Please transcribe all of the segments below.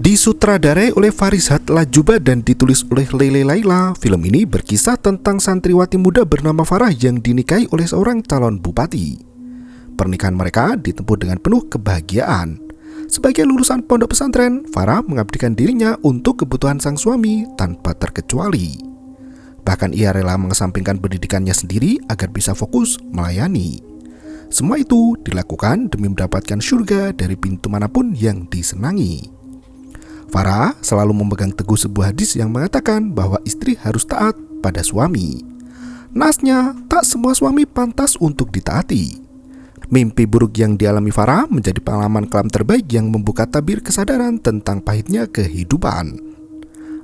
Disutradarai oleh Farizhat Lajuba dan ditulis oleh Lele Laila, film ini berkisah tentang santriwati muda bernama Farah yang dinikahi oleh seorang calon bupati. Pernikahan mereka ditempuh dengan penuh kebahagiaan. Sebagai lulusan pondok pesantren, Farah mengabdikan dirinya untuk kebutuhan sang suami tanpa terkecuali. Bahkan ia rela mengesampingkan pendidikannya sendiri agar bisa fokus melayani. Semua itu dilakukan demi mendapatkan surga dari pintu manapun yang disenangi. Farah selalu memegang teguh sebuah hadis yang mengatakan bahwa istri harus taat pada suami. Nasnya, tak semua suami pantas untuk ditaati. Mimpi buruk yang dialami Farah menjadi pengalaman kelam terbaik yang membuka tabir kesadaran tentang pahitnya kehidupan.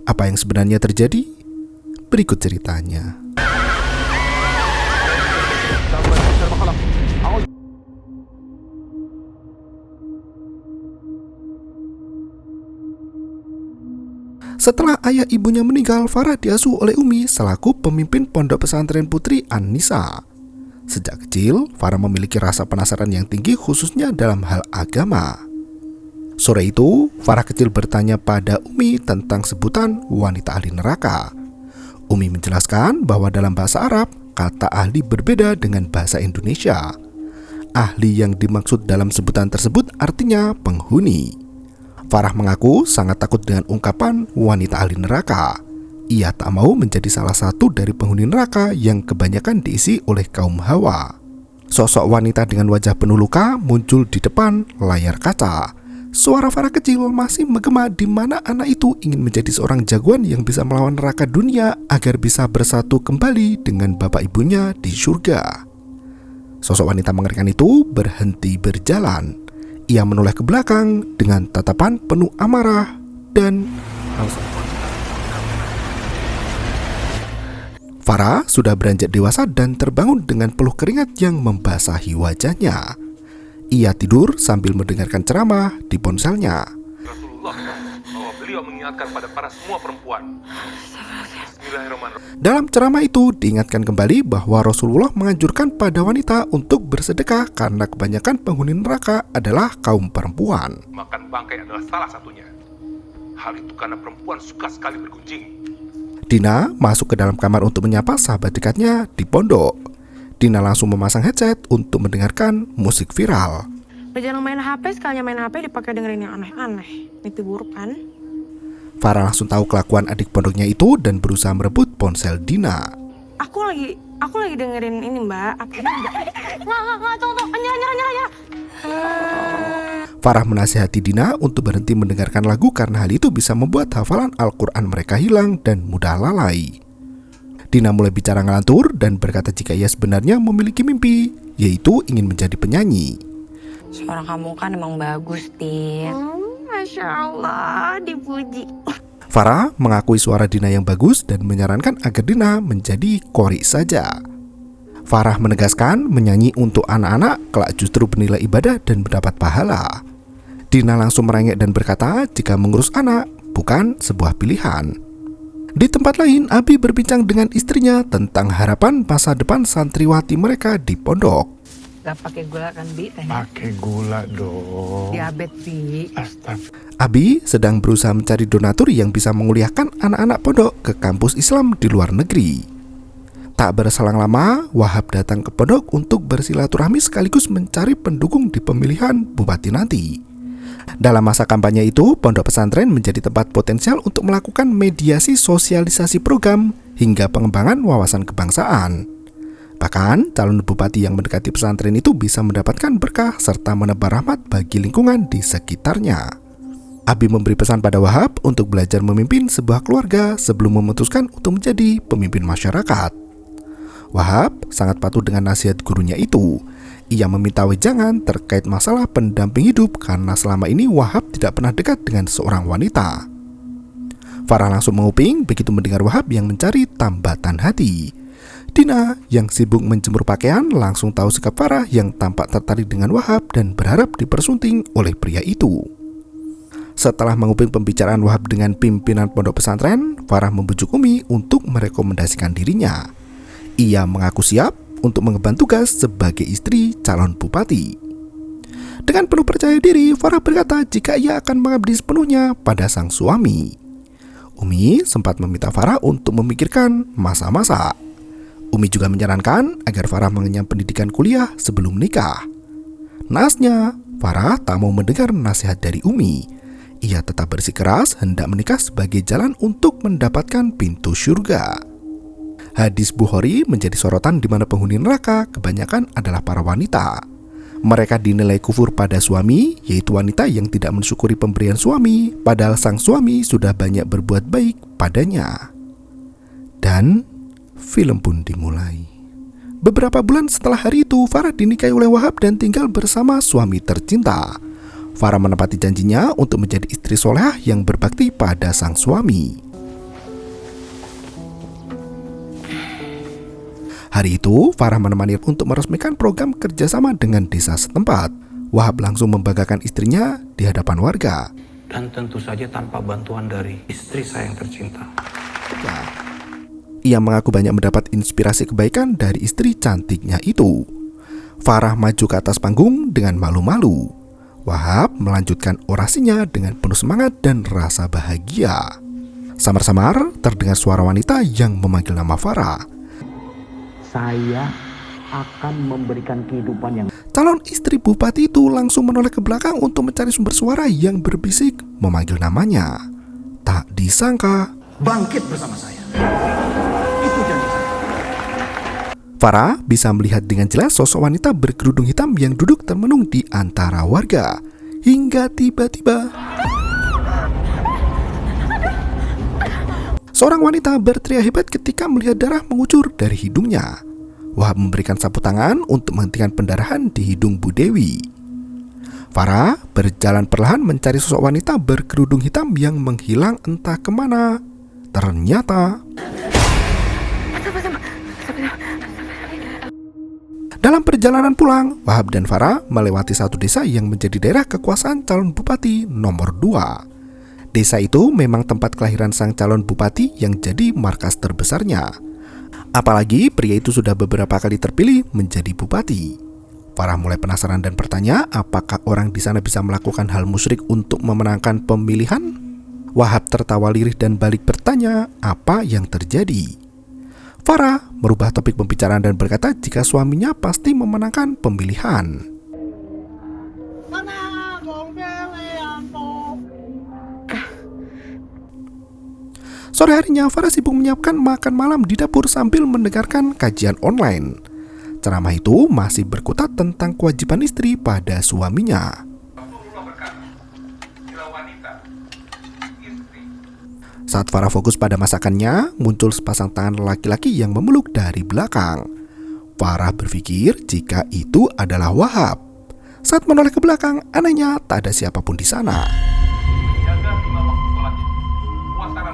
Apa yang sebenarnya terjadi? Berikut ceritanya. Setelah ayah ibunya meninggal, Farah diasuh oleh Umi selaku pemimpin pondok pesantren putri An-Nisa. Sejak kecil, Farah memiliki rasa penasaran yang tinggi khususnya dalam hal agama. Sore itu, Farah kecil bertanya pada Umi tentang sebutan wanita ahli neraka. Umi menjelaskan bahwa dalam bahasa Arab, kata ahli berbeda dengan bahasa Indonesia. Ahli yang dimaksud dalam sebutan tersebut artinya penghuni. Farah mengaku sangat takut dengan ungkapan wanita ahli neraka. Ia tak mau menjadi salah satu dari penghuni neraka yang kebanyakan diisi oleh kaum Hawa. Sosok wanita dengan wajah penuh luka muncul di depan layar kaca. Suara Farah kecil masih menggema di mana anak itu ingin menjadi seorang jagoan yang bisa melawan neraka dunia agar bisa bersatu kembali dengan bapak ibunya di surga. Sosok wanita mengerikan itu berhenti berjalan. Ia menoleh ke belakang dengan tatapan penuh amarah dan Farah sudah beranjak dewasa dan terbangun dengan peluh keringat yang membasahi wajahnya. Ia tidur sambil mendengarkan ceramah di ponselnya. Rasulullah bahwa beliau mengingatkan pada para semua perempuan. Dalam ceramah itu diingatkan kembali bahwa Rasulullah menganjurkan pada wanita untuk bersedekah karena kebanyakan penghuni neraka adalah kaum perempuan. Makan bangkai adalah salah satunya. Hal itu karena perempuan suka sekali bergunjing. Dina masuk ke dalam kamar untuk menyapa sahabat dekatnya di pondok. Dina langsung memasang headset untuk mendengarkan musik viral. Jangan main HP, sekalinya main HP dipakai dengerin yang aneh-aneh. Mimpi buruk kan? Farah langsung tahu kelakuan adik pondoknya itu dan berusaha merebut ponsel Dina. Aku lagi dengerin ini, Mbak. Apa ini? Nggak, tunggu. Nyala. Farah menasihati Dina untuk berhenti mendengarkan lagu karena hal itu bisa membuat hafalan Al-Quran mereka hilang dan mudah lalai. Dina mulai bicara ngelantur dan berkata jika ia sebenarnya memiliki mimpi, yaitu ingin menjadi penyanyi. Suara kamu kan emang bagus, Tin. Masya Allah, dipuji. Farah mengakui suara Dina yang bagus dan menyarankan agar Dina menjadi qori saja. Farah menegaskan menyanyi untuk anak-anak kelak justru bernilai ibadah dan mendapat pahala. Dina langsung merengek dan berkata jika mengurus anak bukan sebuah pilihan. Di tempat lain, Abi berbincang dengan istrinya tentang harapan masa depan santriwati mereka di pondok. Gak pakai gula kan, Bi? Pakai gula dong. Diabetes, Bi. Astaga. Abi sedang berusaha mencari donatur yang bisa menguliahkan anak-anak pondok ke kampus Islam di luar negeri. Tak berselang lama, Wahab datang ke pondok untuk bersilaturahmi sekaligus mencari pendukung di pemilihan bupati nanti. Dalam masa kampanye itu, pondok pesantren menjadi tempat potensial untuk melakukan mediasi sosialisasi program hingga pengembangan wawasan kebangsaan. Bahkan, calon bupati yang mendekati pesantren itu bisa mendapatkan berkah serta menebar rahmat bagi lingkungan di sekitarnya. Abi memberi pesan pada Wahab untuk belajar memimpin sebuah keluarga sebelum memutuskan untuk menjadi pemimpin masyarakat. Wahab sangat patuh dengan nasihat gurunya itu. Ia meminta wejangan terkait masalah pendamping hidup karena selama ini Wahab tidak pernah dekat dengan seorang wanita. Farah langsung menguping begitu mendengar Wahab yang mencari tambatan hati. Dina yang sibuk menjemur pakaian langsung tahu sikap Farah yang tampak tertarik dengan Wahab dan berharap dipersunting oleh pria itu. Setelah menguping pembicaraan Wahab dengan pimpinan pondok pesantren, Farah membujuk Umi untuk merekomendasikan dirinya. Ia mengaku siap untuk mengemban tugas sebagai istri calon bupati. Dengan penuh percaya diri, Farah berkata jika ia akan mengabdi sepenuhnya pada sang suami. Umi sempat meminta Farah untuk memikirkan masa-masa. Umi juga menyarankan agar Farah mengenyam pendidikan kuliah sebelum nikah. Naasnya, Farah tak mau mendengar nasihat dari Umi. Ia tetap bersikeras hendak menikah sebagai jalan untuk mendapatkan pintu surga. Hadis Bukhari menjadi sorotan di mana penghuni neraka kebanyakan adalah para wanita. Mereka dinilai kufur pada suami, yaitu wanita yang tidak mensyukuri pemberian suami, padahal sang suami sudah banyak berbuat baik padanya. Dan film pun dimulai. Beberapa bulan setelah hari itu, Farah dinikahi oleh Wahab dan tinggal bersama suami tercinta. Farah menepati janjinya untuk menjadi istri solehah yang berbakti pada sang suami. Hari itu, Farah menemani untuk meresmikan program kerjasama dengan desa setempat. Wahab langsung membanggakan istrinya di hadapan warga. Dan tentu saja tanpa bantuan dari istri saya yang tercinta. Ia mengaku banyak mendapat inspirasi kebaikan dari istri cantiknya itu. Farah maju ke atas panggung dengan malu-malu. Wahab melanjutkan orasinya dengan penuh semangat dan rasa bahagia. Samar-samar terdengar suara wanita yang memanggil nama Farah. Saya akan memberikan kehidupan yang... Calon istri bupati itu langsung menoleh ke belakang untuk mencari sumber suara yang berbisik memanggil namanya. Tak disangka, bangkit bersama saya. Itu janji saya. Farah bisa melihat dengan jelas sosok wanita berkerudung hitam yang duduk termenung di antara warga. Hingga tiba-tiba seorang wanita berteriak hebat ketika melihat darah mengucur dari hidungnya. Wahab memberikan sapu tangan untuk menghentikan pendarahan di hidung Bu Dewi. Farah berjalan perlahan mencari sosok wanita berkerudung hitam yang menghilang entah kemana. Ternyata dalam perjalanan pulang, Wahab dan Farah melewati satu desa yang menjadi daerah kekuasaan calon bupati nomor 2. Desa itu memang tempat kelahiran sang calon bupati yang jadi markas terbesarnya. Apalagi pria itu sudah beberapa kali terpilih menjadi bupati. Farah mulai penasaran dan bertanya apakah orang di sana bisa melakukan hal musyrik untuk memenangkan pemilihan. Wahab tertawa lirih dan balik bertanya apa yang terjadi. Farah merubah topik pembicaraan dan berkata jika suaminya pasti memenangkan pemilihan. Sore harinya, Farah sibuk menyiapkan makan malam di dapur sambil mendengarkan kajian online. Ceramah itu masih berkutat tentang kewajiban istri pada suaminya. Saat Farah fokus pada masakannya, muncul sepasang tangan laki-laki yang memeluk dari belakang. Farah berpikir jika itu adalah Wahab. Saat menoleh ke belakang, anehnya tak ada siapapun di sana.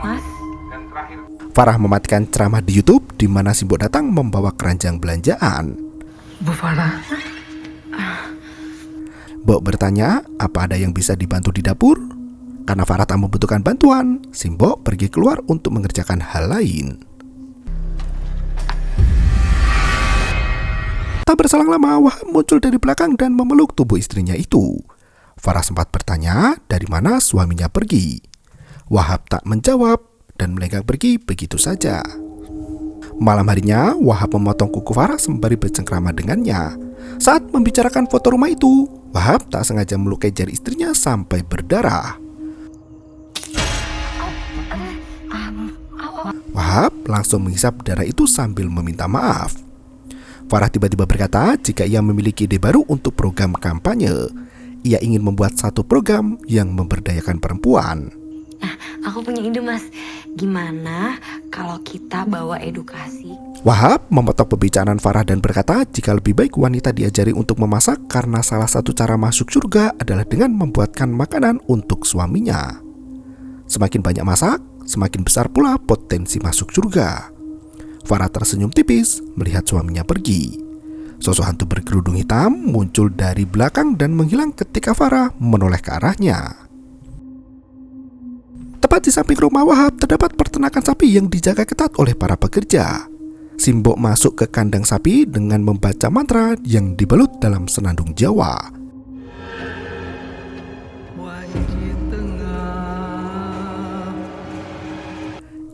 Mas? Farah mematikan ceramah di YouTube di mana si Mbok datang membawa keranjang belanjaan. Bu Farah. Mbok bertanya apa ada yang bisa dibantu di dapur. Karena Farah tak membutuhkan bantuan, si Mbok pergi keluar untuk mengerjakan hal lain. Tak berselang lama, Wahab muncul dari belakang dan memeluk tubuh istrinya itu. Farah sempat bertanya dari mana suaminya pergi. Wahab tak menjawab dan melenggang pergi begitu saja. Malam harinya, Wahab memotong kuku Farah sembari bercengkrama dengannya. Saat membicarakan foto rumah itu, Wahab tak sengaja melukai jari istrinya sampai berdarah. Wahab langsung menghisap darah itu sambil meminta maaf. Farah tiba-tiba berkata jika ia memiliki ide baru untuk program kampanye. Ia ingin membuat satu program yang memberdayakan perempuan. Nah, aku punya ide mas. Gimana kalau kita bawa edukasi? Wahab memotong pembicaraan Farah dan berkata jika lebih baik wanita diajari untuk memasak karena salah satu cara masuk surga adalah dengan membuatkan makanan untuk suaminya. Semakin banyak masak, semakin besar pula potensi masuk surga. Farah tersenyum tipis melihat suaminya pergi. Sosok hantu berkerudung hitam muncul dari belakang dan menghilang ketika Farah menoleh ke arahnya. Tepat di samping rumah Wahab terdapat peternakan sapi yang dijaga ketat oleh para pekerja. Simbok masuk ke kandang sapi dengan membaca mantra yang dibalut dalam senandung Jawa.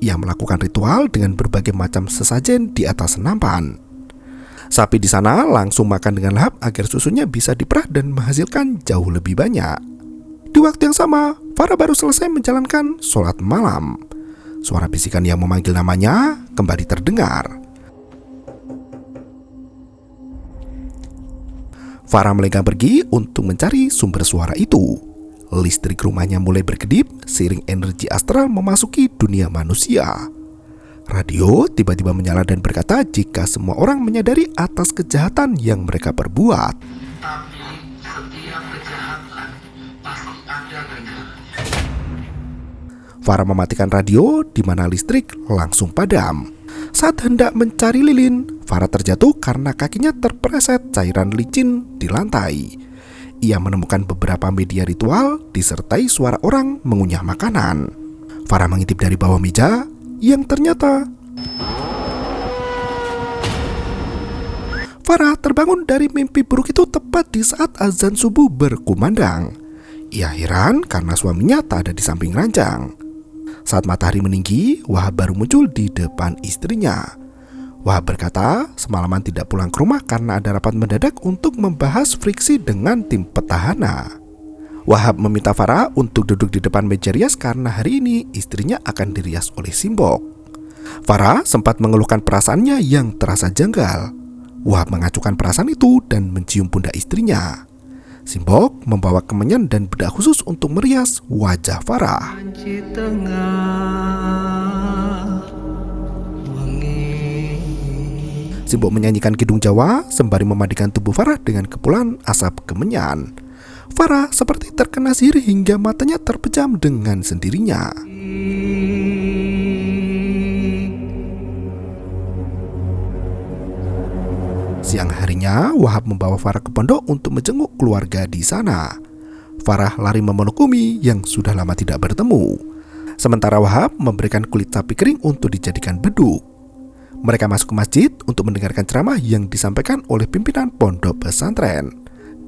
Ia melakukan ritual dengan berbagai macam sesajen di atas nampan. Sapi di sana langsung makan dengan lahap agar susunya bisa diperah dan menghasilkan jauh lebih banyak. Di waktu yang sama, Farah baru selesai menjalankan sholat malam. Suara bisikan yang memanggil namanya kembali terdengar. Farah melenggang pergi untuk mencari sumber suara itu. Listrik rumahnya mulai berkedip seiring energi astral memasuki dunia manusia. Radio tiba-tiba menyala dan berkata jika semua orang menyadari atas kejahatan yang mereka perbuat. Tapi setiap kejahatan pasti ada ganjaran. Farah mematikan radio di mana listrik langsung padam. Saat hendak mencari lilin, Farah terjatuh karena kakinya terpreset cairan licin di lantai. Ia menemukan beberapa media ritual disertai suara orang mengunyah makanan. Farah mengintip dari bawah meja yang ternyata Farah terbangun dari mimpi buruk itu tepat di saat azan subuh berkumandang. Ia heran karena suaminya tak ada di samping ranjang. Saat matahari meninggi, Wahab baru muncul di depan istrinya. Wahab berkata semalaman tidak pulang ke rumah karena ada rapat mendadak untuk membahas friksi dengan tim petahana. Wahab meminta Farah untuk duduk di depan meja rias karena hari ini istrinya akan dirias oleh Simbok. Farah sempat mengeluhkan perasaannya yang terasa janggal. Wahab mengacukan perasaan itu dan mencium pundak istrinya. Simbok membawa kemenyan dan bedak khusus untuk merias wajah Farah. Simbok menyanyikan kidung Jawa sembari memandikan tubuh Farah dengan kepulan asap kemenyan. Farah seperti terkena sihir hingga matanya terpejam dengan sendirinya. Siang harinya, Wahab membawa Farah ke pondok untuk menjenguk keluarga di sana. Farah lari memeluk Umi yang sudah lama tidak bertemu. Sementara Wahab memberikan kulit sapi kering untuk dijadikan beduk. Mereka masuk ke masjid untuk mendengarkan ceramah yang disampaikan oleh pimpinan pondok pesantren.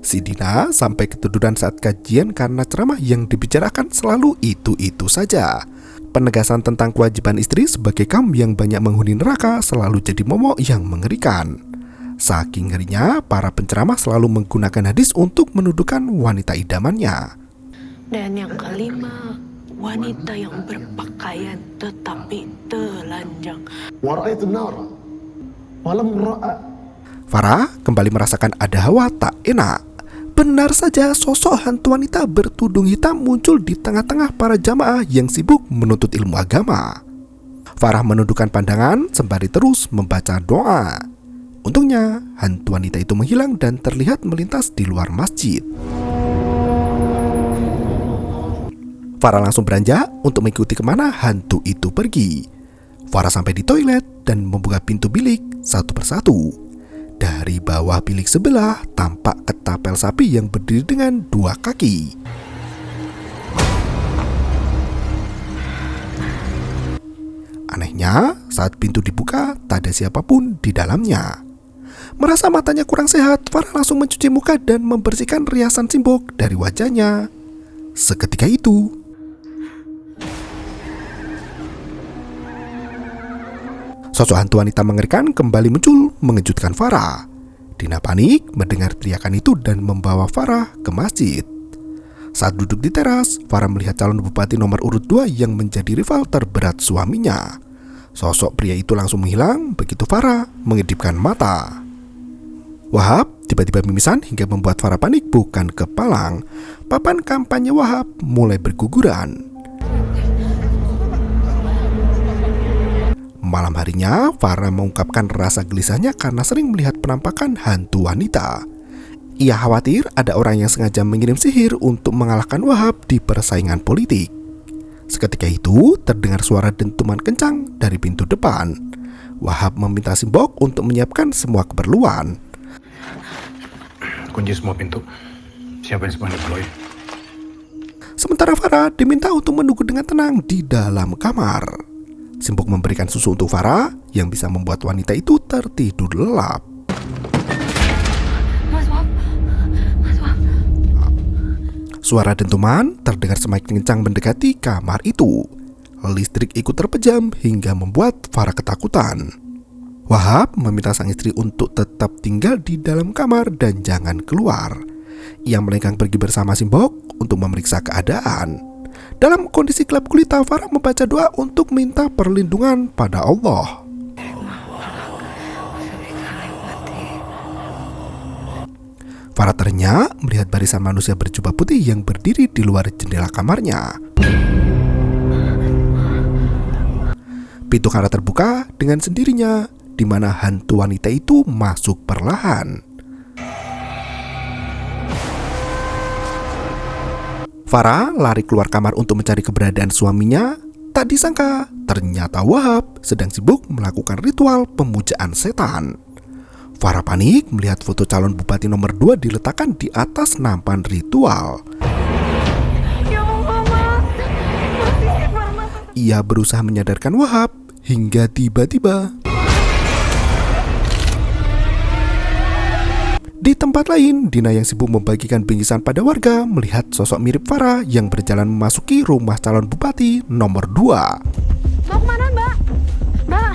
Si Dina sampai ketiduran saat kajian karena ceramah yang dibicarakan selalu itu-itu saja. Penegasan tentang kewajiban istri sebagai kaum yang banyak menghuni neraka selalu jadi momok yang mengerikan. Saking ngerinya, para penceramah selalu menggunakan hadis untuk menuduhkan wanita idamannya. Dan yang kelima, wanita yang berpakaian tetapi telanjang. Wara'aitu nara walam ra'a. Farah kembali merasakan ada hawa tak enak. Benar saja, sosok hantu wanita bertudung hitam muncul di tengah-tengah para jamaah yang sibuk menuntut ilmu agama. Farah menundukkan pandangan sembari terus membaca doa. Untungnya, hantu wanita itu menghilang dan terlihat melintas di luar masjid. Farah langsung beranjak untuk mengikuti kemana hantu itu pergi. Farah sampai di toilet dan membuka pintu bilik satu persatu. Dari bawah bilik sebelah tampak ketapel sapi yang berdiri dengan dua kaki. Anehnya, saat pintu dibuka, tak ada siapapun di dalamnya. Merasa matanya kurang sehat, Farah langsung mencuci muka dan membersihkan riasan Simbok dari wajahnya. Seketika itu, sosok hantu wanita mengerikan kembali muncul mengejutkan Farah. Dina panik mendengar teriakan itu dan membawa Farah ke masjid. Saat duduk di teras, Farah melihat calon bupati nomor urut 2 yang menjadi rival terberat suaminya. Sosok pria itu langsung menghilang begitu Farah mengedipkan mata. Wahab tiba-tiba mimisan hingga membuat Farah panik bukan kepalang. Papan kampanye Wahab mulai berguguran. Malam harinya, Farah mengungkapkan rasa gelisahnya karena sering melihat penampakan hantu wanita. Ia khawatir ada orang yang sengaja mengirim sihir untuk mengalahkan Wahab di persaingan politik. Seketika itu, terdengar suara dentuman kencang dari pintu depan. Wahab meminta Simbok untuk menyiapkan semua keperluan. Kunci semua pintu. Siapin semua deploy. Sementara Farah diminta untuk menunggu dengan tenang di dalam kamar. Simbok memberikan susu untuk Farah yang bisa membuat wanita itu tertidur lelap. Mas Wahab. Mas Wahab. Suara dentuman terdengar semakin kencang mendekati kamar itu. Listrik ikut terpejam hingga membuat Farah ketakutan. Wahab meminta sang istri untuk tetap tinggal di dalam kamar dan jangan keluar. Ia melenggang pergi bersama Simbok untuk memeriksa keadaan. Dalam kondisi gelap gulita, Farah membaca doa untuk minta perlindungan pada Allah. Farah ternyata melihat barisan manusia berjubah putih yang berdiri di luar jendela kamarnya. Pintu kamar terbuka dengan sendirinya, di mana hantu wanita itu masuk perlahan. Farah lari keluar kamar untuk mencari keberadaan suaminya. Tak disangka, ternyata Wahab sedang sibuk melakukan ritual pemujaan setan. Farah panik melihat foto calon bupati nomor 2 diletakkan di atas nampan ritual. Ya Allah, Mas. Ia berusaha menyadarkan Wahab hingga tiba-tiba di tempat lain, Dina yang sibuk membagikan bingkisan pada warga melihat sosok mirip Farah yang berjalan memasuki rumah calon bupati nomor 2. Mau kemana, Mbak? Mbak.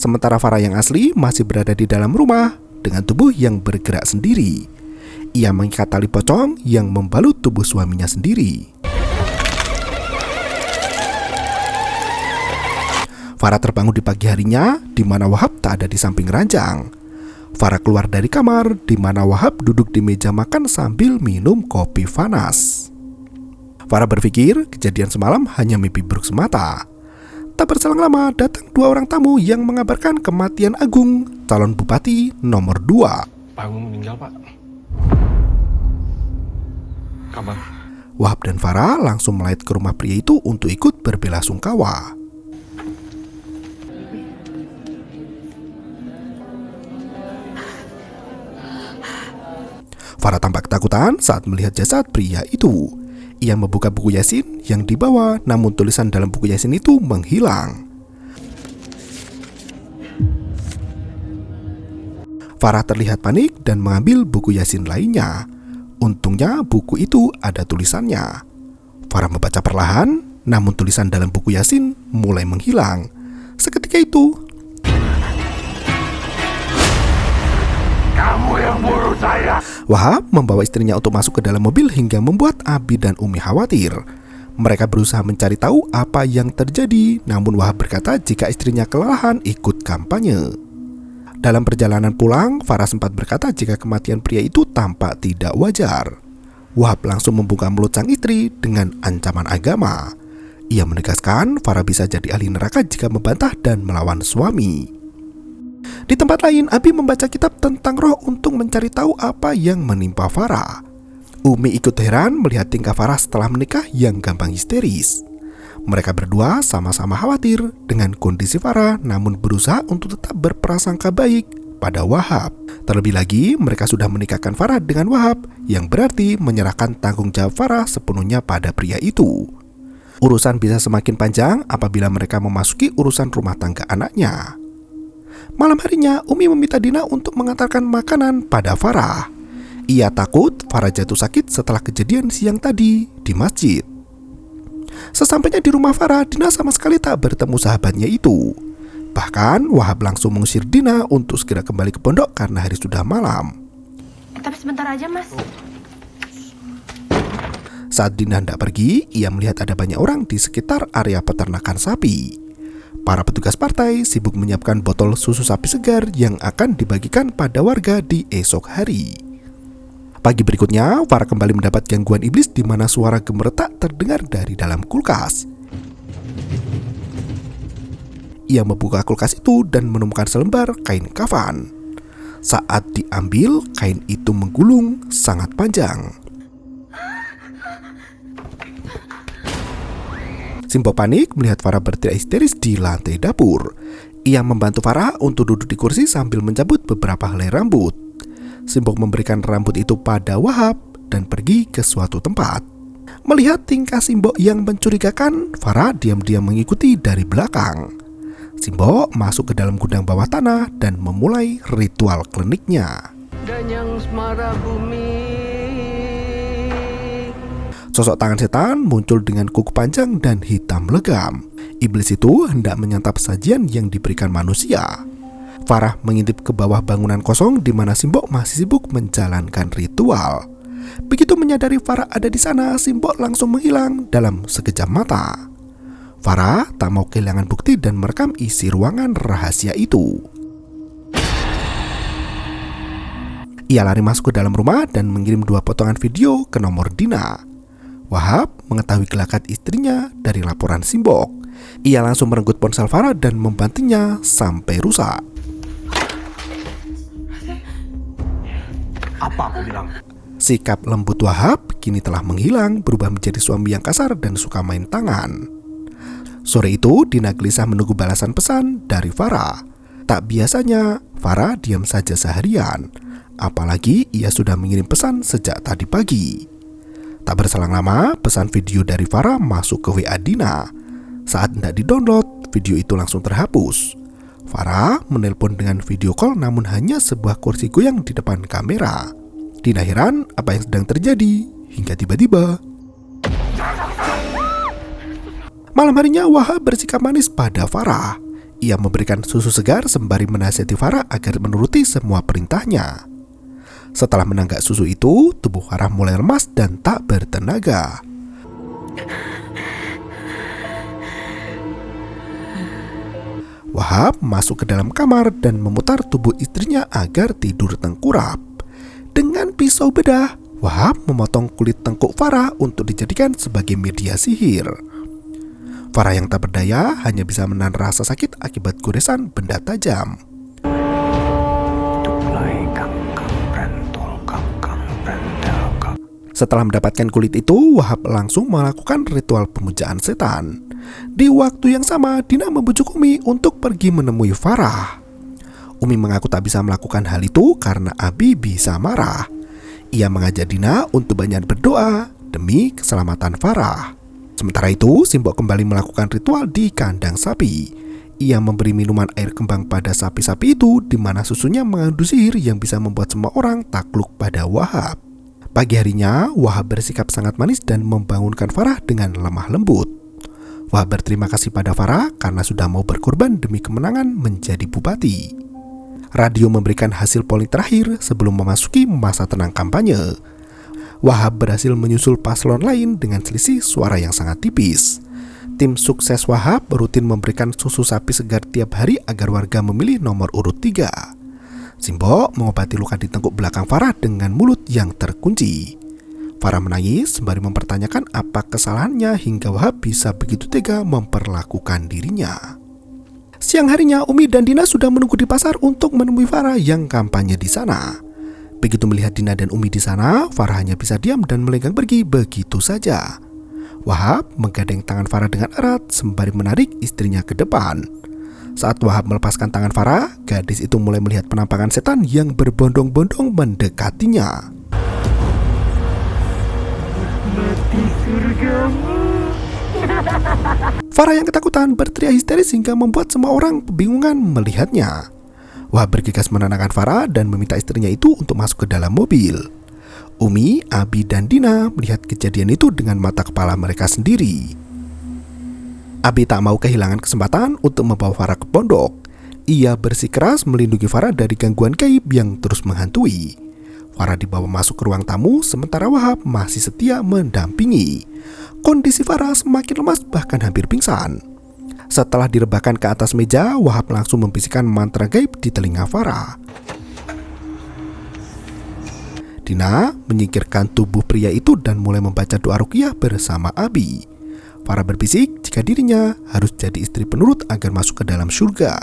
Sementara Farah yang asli masih berada di dalam rumah dengan tubuh yang bergerak sendiri. Ia mengikat tali pocong yang membalut tubuh suaminya sendiri. Farah terbangun di pagi harinya, di mana Wahab tak ada di samping ranjang. Farah keluar dari kamar, di mana Wahab duduk di meja makan sambil minum kopi panas. Farah berpikir kejadian semalam hanya mimpi buruk semata. Tak berselang lama, datang 2 orang tamu yang mengabarkan kematian Agung, calon bupati nomor 2. Pak Agung meninggal, Pak. Kabar? Wahab dan Farah langsung melayat ke rumah pria itu untuk ikut berbelasungkawa. Farah tampak ketakutan saat melihat jasad pria itu. Ia membuka buku Yasin yang dibawa, namun tulisan dalam buku Yasin itu menghilang. Farah terlihat panik dan mengambil buku Yasin lainnya. Untungnya buku itu ada tulisannya. Farah membaca perlahan, namun tulisan dalam buku Yasin mulai menghilang. Seketika itu, Kamu yang bunuh saya. Wahab membawa istrinya untuk masuk ke dalam mobil hingga membuat Abi dan Umi khawatir. Mereka berusaha mencari tahu apa yang terjadi, namun Wahab berkata jika istrinya kelelahan ikut kampanye. Dalam perjalanan pulang, Farah sempat berkata jika kematian pria itu tampak tidak wajar. Wahab langsung membuka mulut sang istri dengan ancaman agama. Ia menegaskan Farah bisa jadi ahli neraka jika membantah dan melawan suami. Di tempat lain, Abi membaca kitab tentang roh untuk mencari tahu apa yang menimpa Farah. Umi ikut heran melihat tingkah Farah setelah menikah yang gampang histeris. Mereka berdua sama-sama khawatir dengan kondisi Farah, namun berusaha untuk tetap berprasangka baik pada Wahab. Terlebih lagi, mereka sudah menikahkan Farah dengan Wahab, yang berarti menyerahkan tanggung jawab Farah sepenuhnya pada pria itu. Urusan bisa semakin panjang apabila mereka memasuki urusan rumah tangga anaknya. Malam harinya, Umi meminta Dina untuk mengantarkan makanan pada Farah. Ia takut Farah jatuh sakit setelah kejadian siang tadi di masjid. Sesampainya di rumah Farah, Dina sama sekali tak bertemu sahabatnya itu. Bahkan Wahab langsung mengusir Dina untuk segera kembali ke pondok karena hari sudah malam. Tapi sebentar aja, Mas. Saat Dina hendak pergi, ia melihat ada banyak orang di sekitar area peternakan sapi. Para petugas partai sibuk menyiapkan botol susu sapi segar yang akan dibagikan pada warga di esok hari. Pagi berikutnya, Farah kembali mendapat gangguan iblis di mana suara gemeretak terdengar dari dalam kulkas. Ia membuka kulkas itu dan menemukan selembar kain kafan. Saat diambil, kain itu menggulung sangat panjang. Simbo panik melihat Farah berteriak histeris di lantai dapur. Ia membantu Farah untuk duduk di kursi sambil mencabut beberapa helai rambut. Simbok memberikan rambut itu pada Wahab dan pergi ke suatu tempat. Melihat tingkah Simbok yang mencurigakan, Farah diam-diam mengikuti dari belakang. Simbok masuk ke dalam gudang bawah tanah dan memulai ritual kliniknya. Sosok tangan setan muncul dengan kuku panjang dan hitam legam. Iblis itu hendak menyantap sajian yang diberikan manusia. Farah mengintip ke bawah bangunan kosong di mana Simbok masih sibuk menjalankan ritual. Begitu menyadari Farah ada di sana, Simbok langsung menghilang dalam sekejap mata. Farah tak mau kehilangan bukti dan merekam isi ruangan rahasia itu. Ia lari masuk ke dalam rumah dan mengirim 2 potongan video ke nomor Dina. Wahab mengetahui gelagat istrinya dari laporan Simbok. Ia langsung merenggut ponsel Farah dan membantingnya sampai rusak. Apa aku bilang? Sikap lembut Wahab kini telah menghilang, berubah menjadi suami yang kasar dan suka main tangan. Sore itu Dina gelisah menunggu balasan pesan dari Farah. Tak biasanya Farah diam saja seharian, apalagi ia sudah mengirim pesan sejak tadi pagi. Tak berselang lama, pesan video dari Farah masuk ke WA Dina. Saat hendak di-download, video itu langsung terhapus. Farah menelpon dengan video call namun hanya sebuah kursi goyang di depan kamera. Dina heran apa yang sedang terjadi hingga tiba-tiba. Malam harinya Wahab bersikap manis pada Farah. Ia memberikan susu segar sembari menasihati Farah agar menuruti semua perintahnya. Setelah menenggak susu itu, tubuh Farah mulai lemas dan tak bertenaga. Wahab masuk ke dalam kamar dan memutar tubuh istrinya agar tidur tengkurap. Dengan pisau bedah, Wahab memotong kulit tengkuk Farah untuk dijadikan sebagai media sihir. Farah yang tak berdaya hanya bisa menahan rasa sakit akibat goresan benda tajam. Setelah mendapatkan kulit itu, Wahab langsung melakukan ritual pemujaan setan. Di waktu yang sama, Dina membujuk Umi untuk pergi menemui Farah. Umi mengaku tak bisa melakukan hal itu karena Abi bisa marah. Ia mengajak Dina untuk banyak berdoa demi keselamatan Farah. Sementara itu, Simbok kembali melakukan ritual di kandang sapi. Ia memberi minuman air kembang pada sapi-sapi itu, di mana susunya mengandung sihir yang bisa membuat semua orang takluk pada Wahab. Pagi harinya, Wahab bersikap sangat manis dan membangunkan Farah dengan lemah lembut. Wahab berterima kasih pada Farah karena sudah mau berkorban demi kemenangan menjadi bupati. Radio memberikan hasil polling terakhir sebelum memasuki masa tenang kampanye. Wahab berhasil menyusul paslon lain dengan selisih suara yang sangat tipis. Tim sukses Wahab rutin memberikan susu sapi segar tiap hari agar warga memilih nomor urut 3. Simbok mengobati luka di tengkuk belakang Farah dengan mulut yang terkunci. Farah menangis sembari mempertanyakan apa kesalahannya hingga Wahab bisa begitu tega memperlakukan dirinya. Siang harinya, Umi dan Dina sudah menunggu di pasar untuk menemui Farah yang kampanye di sana. Begitu melihat Dina dan Umi di sana, Farah hanya bisa diam dan melenggang pergi begitu saja. Wahab menggadang tangan Farah dengan erat sembari menarik istrinya ke depan. Saat Wahab melepaskan tangan Farah, gadis itu mulai melihat penampakan setan yang berbondong-bondong mendekatinya. Farah yang ketakutan berteriak histeris hingga membuat semua orang kebingungan melihatnya. Wahab bergegas menenangkan Farah dan meminta istrinya itu untuk masuk ke dalam mobil. Umi, Abi, dan Dina melihat kejadian itu dengan mata kepala mereka sendiri. Abi tak mau kehilangan kesempatan untuk membawa Farah ke pondok. Ia bersikeras melindungi Farah dari gangguan gaib yang terus menghantui. Farah dibawa masuk ke ruang tamu, sementara Wahab masih setia mendampingi. Kondisi Farah semakin lemas bahkan hampir pingsan. Setelah direbahkan ke atas meja, Wahab langsung membisikkan mantra gaib di telinga Farah. Dina menyingkirkan tubuh pria itu dan mulai membaca doa ruqyah bersama Abi. Farah berbisik jika dirinya harus jadi istri penurut agar masuk ke dalam surga.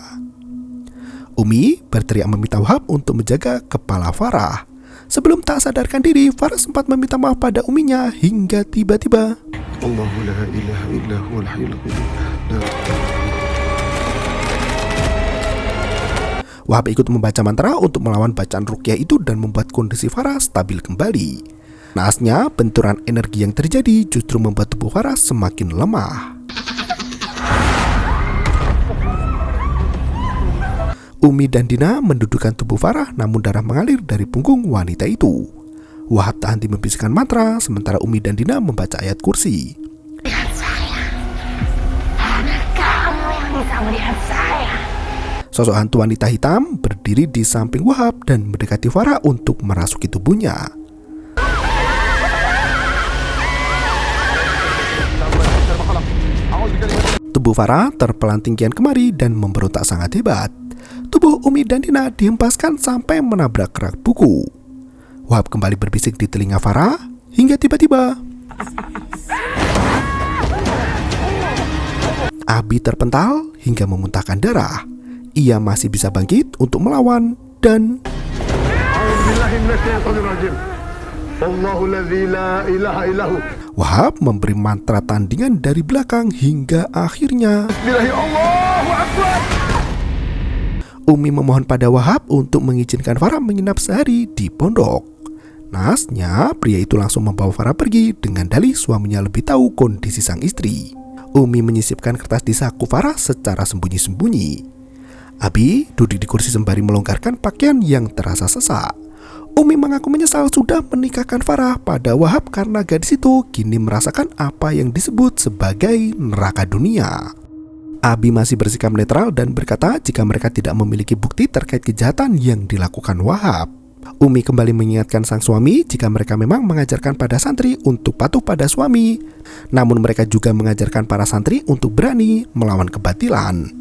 Umi berteriak meminta Wahab untuk menjaga kepala Farah. Sebelum tak sadarkan diri, Farah sempat meminta maaf pada uminya hingga tiba-tiba Allahu la ilaha illa huwal hayyul qayyum. Wahab ikut membaca mantra untuk melawan bacaan ruqyah itu dan membuat kondisi Farah stabil kembali. Naasnya, benturan energi yang terjadi justru membuat tubuh Farah semakin lemah. Umi dan Dina mendudukkan tubuh Farah, namun darah mengalir dari punggung wanita itu. Wahab tak henti membisikkan mantra, sementara Umi dan Dina membaca ayat kursi. Lihat saya. Hanya kamu yang bisa melihat saya. Sosok hantu wanita hitam berdiri di samping Wahab dan mendekati Farah untuk merasuki tubuhnya. Tubuh Farah terpelanting kian kemari dan memberontak sangat hebat. Tubuh Umi dan Dina dihempaskan sampai menabrak rak buku. Wahab kembali berbisik di telinga Farah hingga tiba-tiba Abi terpental hingga memuntahkan darah. Ia masih bisa bangkit untuk melawan dan Wahab memberi mantra tandingan dari belakang hingga akhirnya Umi memohon pada Wahab untuk mengizinkan Farah menginap sehari di pondok. Naasnya, pria itu langsung membawa Farah pergi dengan dalih suaminya lebih tahu kondisi sang istri. Umi menyisipkan kertas di saku Farah secara sembunyi-sembunyi. Abi duduk di kursi sembari melonggarkan pakaian yang terasa sesak. Umi mengaku menyesal sudah menikahkan Farah pada Wahab karena gadis itu kini merasakan apa yang disebut sebagai neraka dunia. Abi masih bersikap netral dan berkata jika mereka tidak memiliki bukti terkait kejahatan yang dilakukan Wahab. Umi kembali mengingatkan sang suami jika mereka memang mengajarkan pada santri untuk patuh pada suami, namun mereka juga mengajarkan para santri untuk berani melawan kebatilan.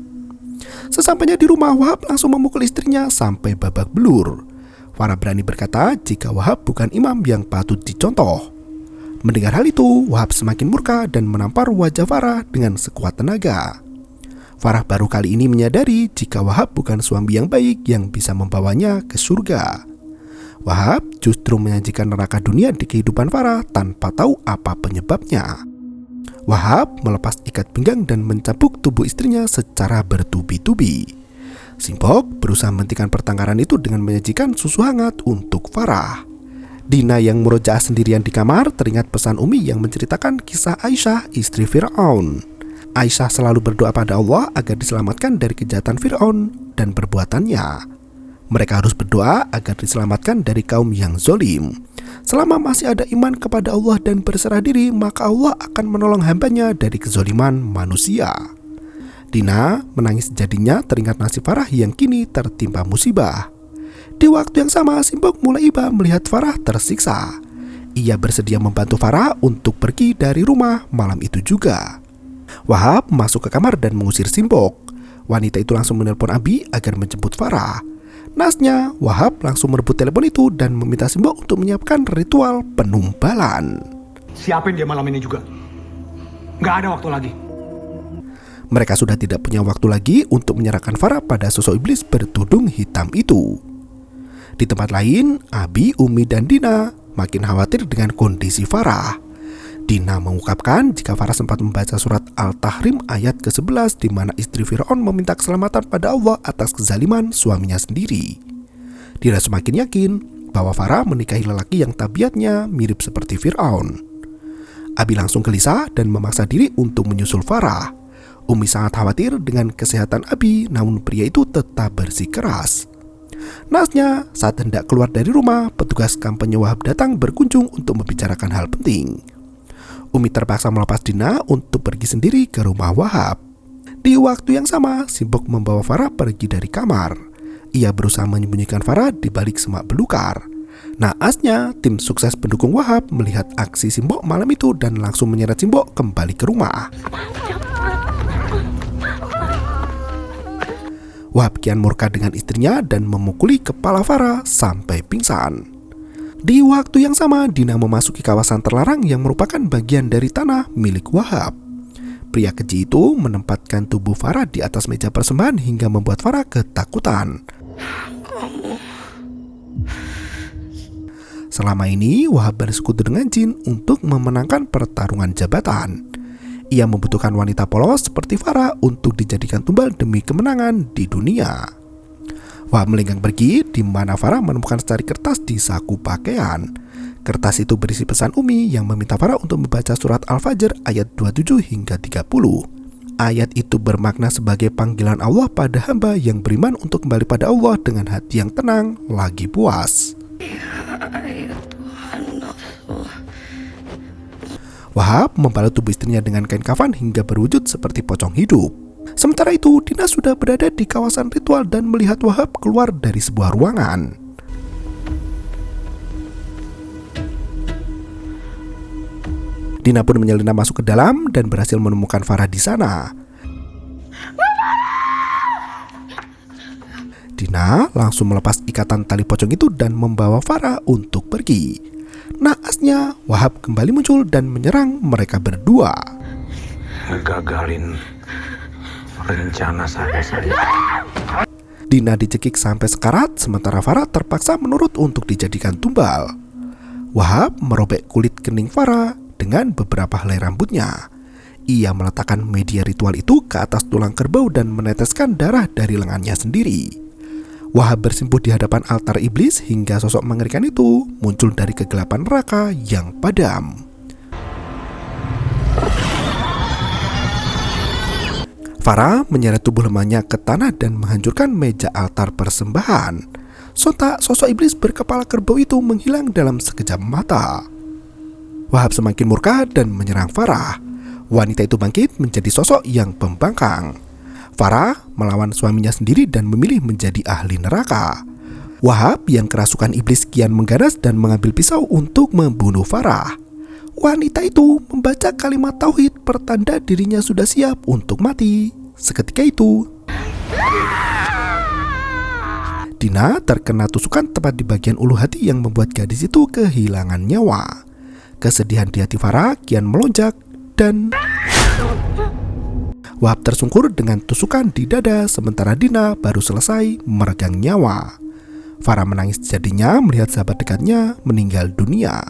Sesampainya di rumah, Wahab langsung memukul istrinya sampai babak belur. Farah berani berkata jika Wahab bukan imam yang patut dicontoh. Mendengar hal itu, Wahab semakin murka dan menampar wajah Farah dengan sekuat tenaga. Farah baru kali ini menyadari jika Wahab bukan suami yang baik yang bisa membawanya ke surga. Wahab justru menyajikan neraka dunia di kehidupan Farah tanpa tahu apa penyebabnya. Wahab melepas ikat pinggang dan mencambuk tubuh istrinya secara bertubi-tubi. Simbok berusaha menghentikan pertengkaran itu dengan menyajikan susu hangat untuk Farah. Dina yang murojaah sendirian di kamar teringat pesan Umi yang menceritakan kisah Aisyah, istri Fir'aun. Aisyah selalu berdoa pada Allah agar diselamatkan dari kejahatan Fir'aun dan perbuatannya. Mereka harus berdoa agar diselamatkan dari kaum yang zolim. Selama masih ada iman kepada Allah dan berserah diri, maka Allah akan menolong hambanya dari kezoliman manusia. Dina menangis jadinya teringat nasib Farah yang kini tertimpa musibah. Di waktu yang sama, Simbok mulai iba melihat Farah tersiksa. Ia bersedia membantu Farah untuk pergi dari rumah malam itu juga. Wahab masuk ke kamar dan mengusir Simbok. Wanita itu langsung menelpon Abi agar menjemput Farah. Naasnya, Wahab langsung merebut telepon itu dan meminta Simbok untuk menyiapkan ritual penumbalan. Siapin dia malam ini juga. Nggak ada waktu lagi. Mereka sudah tidak punya waktu lagi untuk menyerahkan Farah pada sosok iblis bertudung hitam itu. Di tempat lain, Abi, Umi, dan Dina makin khawatir dengan kondisi Farah. Dina mengungkapkan jika Farah sempat membaca surat Al-Tahrim ayat ke-11 di mana istri Fir'aun meminta keselamatan pada Allah atas kezaliman suaminya sendiri. Dina semakin yakin bahwa Farah menikahi lelaki yang tabiatnya mirip seperti Fir'aun. Abi langsung gelisah dan memaksa diri untuk menyusul Farah. Umi sangat khawatir dengan kesehatan Abi, namun pria itu tetap bersikeras. Naasnya, saat hendak keluar dari rumah, petugas kampanye Wahab datang berkunjung untuk membicarakan hal penting. Umi terpaksa melepas Dina untuk pergi sendiri ke rumah Wahab. Di waktu yang sama, Simbok membawa Farah pergi dari kamar. Ia berusaha menyembunyikan Farah di balik semak belukar. Naasnya, tim sukses pendukung Wahab melihat aksi Simbok malam itu dan langsung menyeret Simbok kembali ke rumah. Wahab kian murka dengan istrinya dan memukuli kepala Farah sampai pingsan. Di waktu yang sama, Dina memasuki kawasan terlarang yang merupakan bagian dari tanah milik Wahab. Pria keji itu menempatkan tubuh Farah di atas meja persembahan hingga membuat Farah ketakutan. Selama ini, Wahab bersekutu dengan jin untuk memenangkan pertarungan jabatan. Ia membutuhkan wanita polos seperti Farah untuk dijadikan tumbal demi kemenangan di dunia. Wahab melenggang pergi, di mana Farah menemukan secari kertas di saku pakaian. Kertas itu berisi pesan Umi yang meminta Farah untuk membaca surat Al-Fajr ayat 27 hingga 30. Ayat itu bermakna sebagai panggilan Allah pada hamba yang beriman untuk kembali pada Allah dengan hati yang tenang, lagi puas. Wahab membalut tubuh istrinya dengan kain kafan hingga berwujud seperti pocong hidup. Sementara itu, Dina sudah berada di kawasan ritual dan melihat Wahab keluar dari sebuah ruangan. Dina pun menyelinap masuk ke dalam dan berhasil menemukan Farah di sana. Dina langsung melepas ikatan tali pocong itu dan membawa Farah untuk pergi. Naasnya, Wahab kembali muncul dan menyerang mereka berdua. Gagalin rencana saya. Dina dicekik sampai sekarat, sementara Farah terpaksa menurut untuk dijadikan tumbal. Wahab merobek kulit kening Farah dengan beberapa helai rambutnya. Ia meletakkan media ritual itu ke atas tulang kerbau dan meneteskan darah dari lengannya sendiri. Wahab bersimpuh di hadapan altar iblis hingga sosok mengerikan itu muncul dari kegelapan neraka yang padam. Farah menyeret tubuh lemahnya ke tanah dan menghancurkan meja altar persembahan. Sontak sosok iblis berkepala kerbau itu menghilang dalam sekejap mata. Wahab semakin murka dan menyerang Farah. Wanita itu bangkit menjadi sosok yang pembangkang. Farah melawan suaminya sendiri dan memilih menjadi ahli neraka. Wahab yang kerasukan iblis kian mengganas dan mengambil pisau untuk membunuh Farah. Wanita itu membaca kalimat tauhid pertanda dirinya sudah siap untuk mati. Seketika itu, Dina terkena tusukan tepat di bagian ulu hati yang membuat gadis itu kehilangan nyawa. Kesedihan di hati Farah kian melonjak dan Wahab tersungkur dengan tusukan di dada sementara Dina baru selesai meregang nyawa. Farah menangis jadinya melihat sahabat dekatnya meninggal dunia.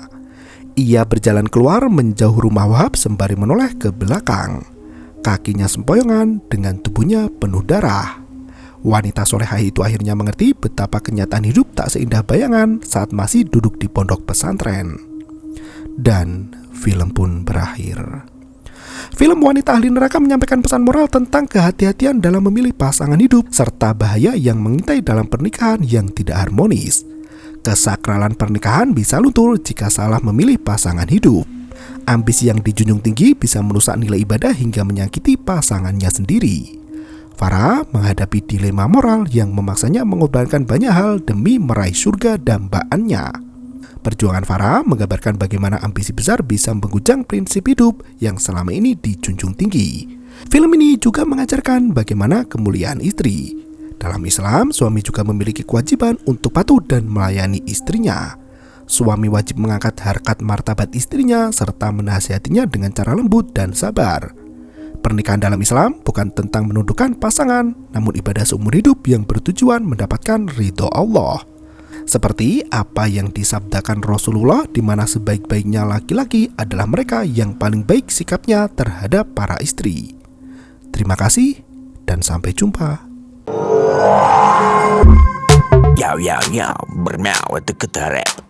Ia berjalan keluar menjauh rumah Wahab sembari menoleh ke belakang. Kakinya sempoyongan dengan tubuhnya penuh darah. Wanita solehah itu akhirnya mengerti betapa kenyataan hidup tak seindah bayangan saat masih duduk di pondok pesantren. Dan film pun berakhir. Film Wanita Ahli Neraka menyampaikan pesan moral tentang kehati-hatian dalam memilih pasangan hidup serta bahaya yang mengintai dalam pernikahan yang tidak harmonis. Kesakralan pernikahan bisa luntur jika salah memilih pasangan hidup. Ambisi yang dijunjung tinggi bisa merusak nilai ibadah hingga menyakiti pasangannya sendiri. Farah menghadapi dilema moral yang memaksanya mengorbankan banyak hal demi meraih surga dambaannya. Perjuangan Farah menggambarkan bagaimana ambisi besar bisa mengguncang prinsip hidup yang selama ini dijunjung tinggi. Film ini juga mengajarkan bagaimana kemuliaan istri. Dalam Islam, suami juga memiliki kewajiban untuk patuh dan melayani istrinya. Suami wajib mengangkat harkat martabat istrinya serta menasihatinya dengan cara lembut dan sabar. Pernikahan dalam Islam bukan tentang menundukkan pasangan, namun ibadah seumur hidup yang bertujuan mendapatkan ridho Allah. Seperti apa yang disabdakan Rasulullah, di mana sebaik-baiknya laki-laki adalah mereka yang paling baik sikapnya terhadap para istri. Terima kasih dan sampai jumpa. Yo, bermau itu ketarep.